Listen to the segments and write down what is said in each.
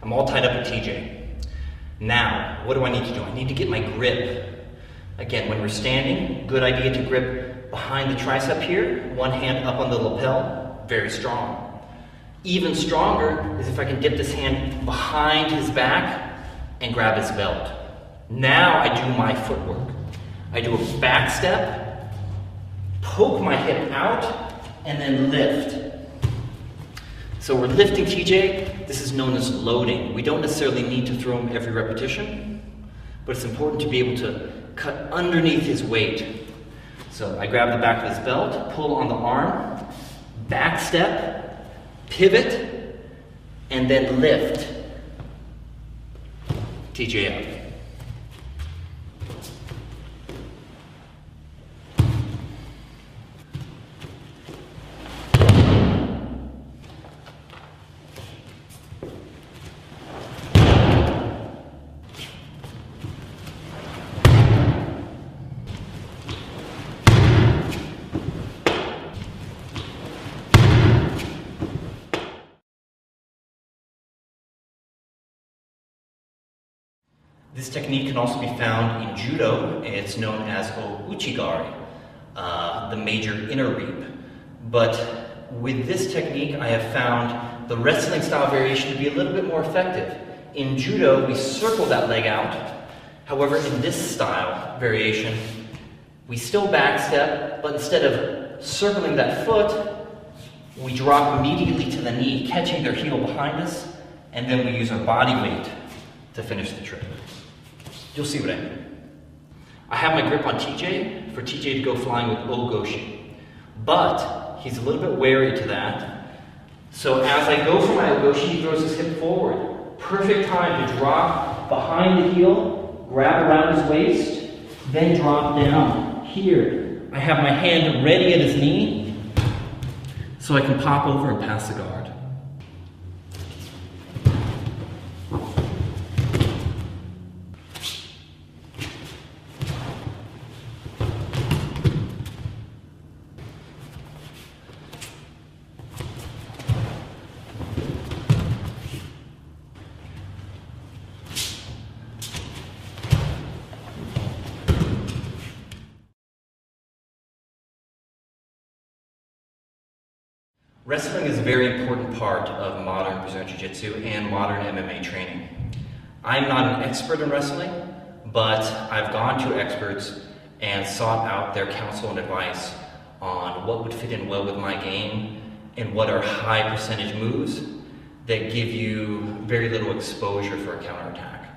I'm all tied up with TJ. Now, what do I need to do? I need to get my grip. Again, when we're standing, good idea to grip behind the tricep here, one hand up on the lapel, very strong. Even stronger is if I can dip this hand behind his back and grab his belt. Now I do my footwork. I do a back step, poke my hip out, and then lift. So we're lifting TJ. This is known as loading. We don't necessarily need to throw him every repetition, but it's important to be able to cut underneath his weight. So I grab the back of his belt, pull on the arm, back step, pivot, and then lift TJ up. This technique can also be found in judo. It's known as o-uchigari, the major inner reap. But with this technique, I have found the wrestling style variation to be a little bit more effective. In judo, we circle that leg out. However, in this style variation, we still backstep, but instead of circling that foot, we drop immediately to the knee, catching their heel behind us, and then we use our body weight to finish the trick. You'll see what I mean. I have my grip on TJ for TJ to go flying with ogoshi, but he's a little bit wary to that. So as I go for my ogoshi, he throws his hip forward. Perfect time to drop behind the heel, grab around his waist, then drop down. Here, I have my hand ready at his knee, so I can pop over and pass the guard. Wrestling is a very important part of modern Brazilian Jiu-Jitsu and modern MMA training. I'm not an expert in wrestling, but I've gone to experts and sought out their counsel and advice on what would fit in well with my game and what are high percentage moves that give you very little exposure for a counterattack.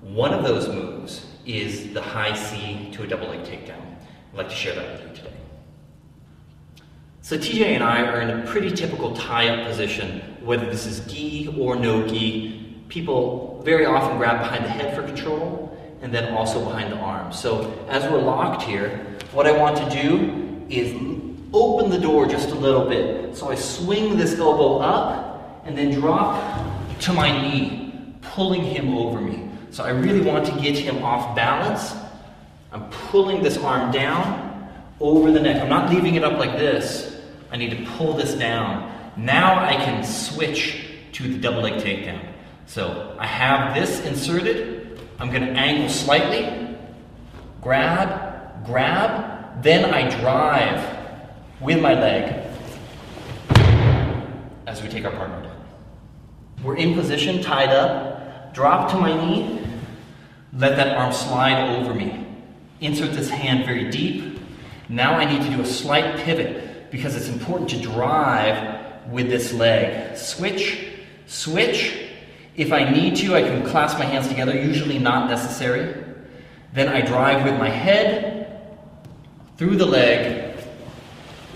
One of those moves is the high C to a double leg takedown. I'd like to share that with you today. So TJ and I are in a pretty typical tie-up position, whether this is gi or no gi. People very often grab behind the head for control, and then also behind the arms. So as we're locked here, what I want to do is open the door just a little bit. So I swing this elbow up, and then drop to my knee, pulling him over me. So I really want to get him off balance. I'm pulling this arm down over the neck. I'm not leaving it up like this. I need to pull this down. Now I can switch to the double leg takedown. So I have this inserted. I'm going to angle slightly, grab, grab, then I drive with my leg as we take our partner down. We're in position, tied up, drop to my knee, let that arm slide over me. Insert this hand very deep. Now I need to do a slight pivot because it's important to drive with this leg. Switch, switch. If I need to, I can clasp my hands together, usually not necessary. Then I drive with my head through the leg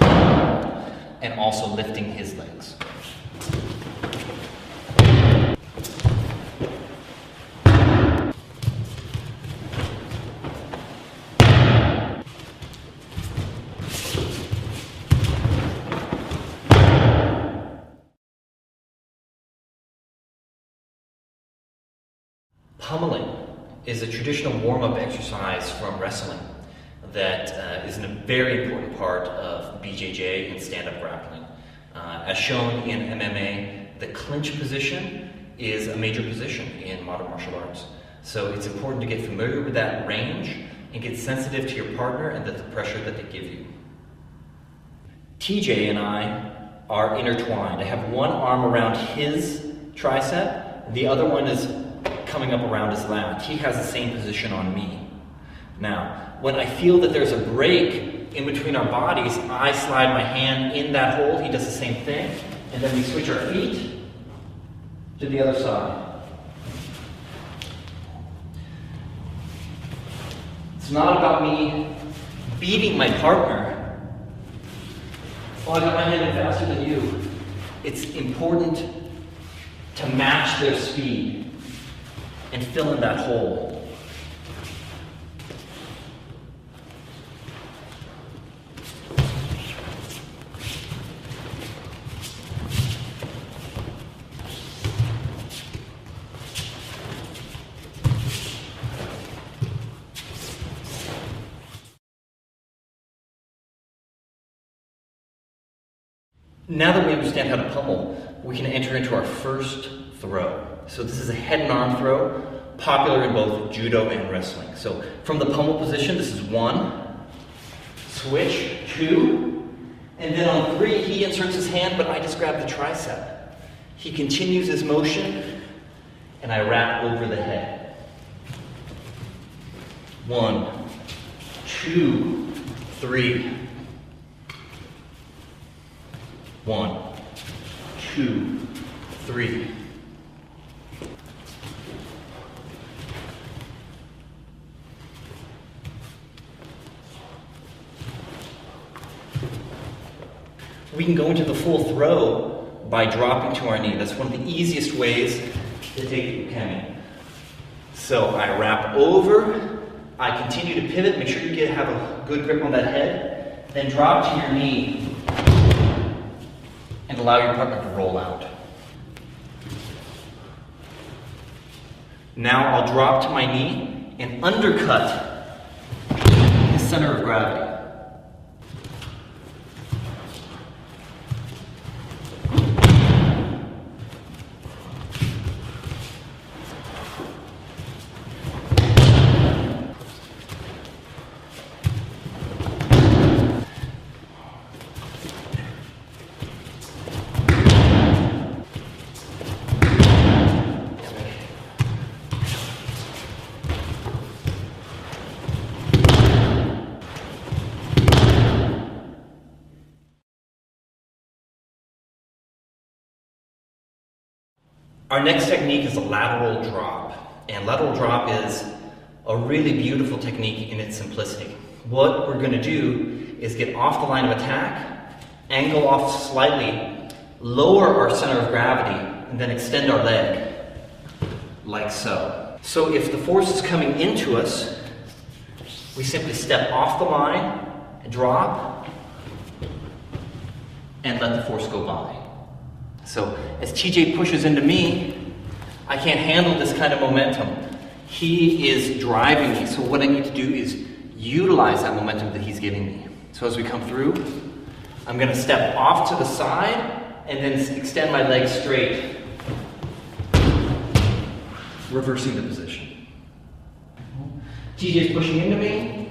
and also lifting his legs. Pummeling is a traditional warm-up exercise from wrestling that is a very important part of BJJ and stand-up grappling. As shown in MMA, the clinch position is a major position in modern martial arts. So it's important to get familiar with that range and get sensitive to your partner and the pressure that they give you. TJ and I are intertwined. I have one arm around his tricep, the other one is coming up around his lat. He has the same position on me. Now, when I feel that there's a break in between our bodies, I slide my hand in that hole, he does the same thing, and then we switch our feet to the other side. It's not about me beating my partner. Oh, I got my hand in faster than you. It's important to match their speed and fill in that hole. Now that we understand how to pummel, we can enter into our first throw. So this is a head and arm throw, popular in both judo and wrestling. So from the pummel position, this is 1, switch, 2, and then on 3, he inserts his hand, but I just grab the tricep. He continues his motion, and I wrap over the head. 1, 2, 3. 1, 2, 3. We can go into the full throw by dropping to our knee. That's one of the easiest ways to take the ukemi. So I wrap over, I continue to pivot, make sure you have a good grip on that head, then drop to your knee and allow your partner to roll out. Now I'll drop to my knee and undercut his center of gravity. Our next technique is a lateral drop. And lateral drop is a really beautiful technique in its simplicity. What we're going to do is get off the line of attack, angle off slightly, lower our center of gravity, and then extend our leg, like so. So if the force is coming into us, we simply step off the line, drop, and let the force go by. So as TJ pushes into me, I can't handle this kind of momentum. He is driving me, so what I need to do is utilize that momentum that he's giving me. So as we come through, I'm going to step off to the side and then extend my leg straight, reversing the position. TJ's pushing into me.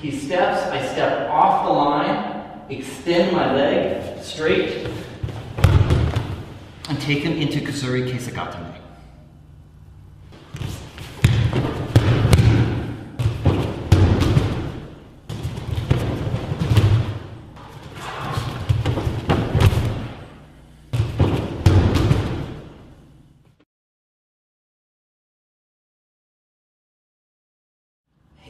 He steps, I step off the line, extend my leg straight, and take him into Kuzuri Keisagatame.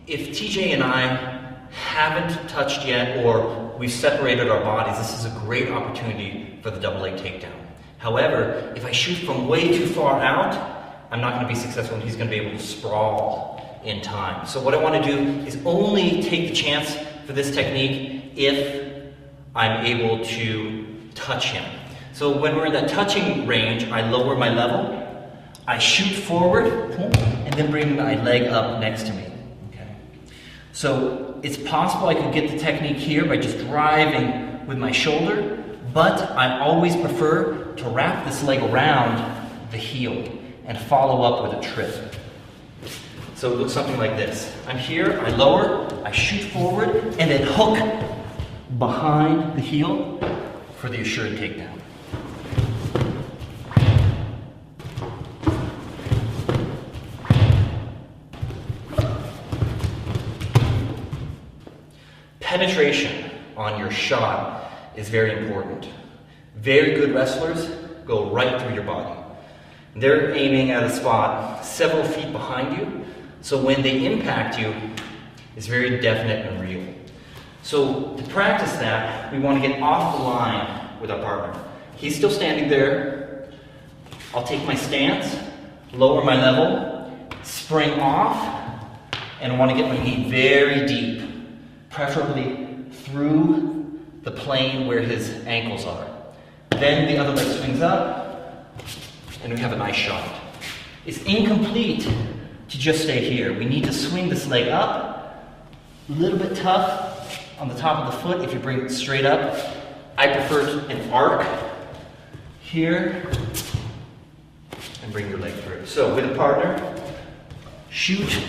If TJ and I haven't touched yet, or we've separated our bodies, this is a great opportunity for the double leg takedown. However, if I shoot from way too far out, I'm not going to be successful and he's going to be able to sprawl in time. So what I want to do is only take the chance for this technique if I'm able to touch him. So when we're in that touching range, I lower my level, I shoot forward, and then bring my leg up next to me. So it's possible I could get the technique here by just driving with my shoulder, but I always prefer to wrap this leg around the heel and follow up with a trip. So it looks something like this. I'm here, I lower, I shoot forward, and then hook behind the heel for the assured takedown. Penetration on your shot is very important. Very good wrestlers go right through your body. They're aiming at a spot several feet behind you, so when they impact you, it's very definite and real. So to practice that, we want to get off the line with our partner. He's still standing there. I'll take my stance, lower my level, spring off, and I want to get my knee very deep, preferably through the plane where his ankles are. Then the other leg swings up, and we have a nice shot. It's incomplete to just stay here. We need to swing this leg up, a little bit tough on the top of the foot if you bring it straight up. I prefer an arc here, and bring your leg through. So with a partner, shoot,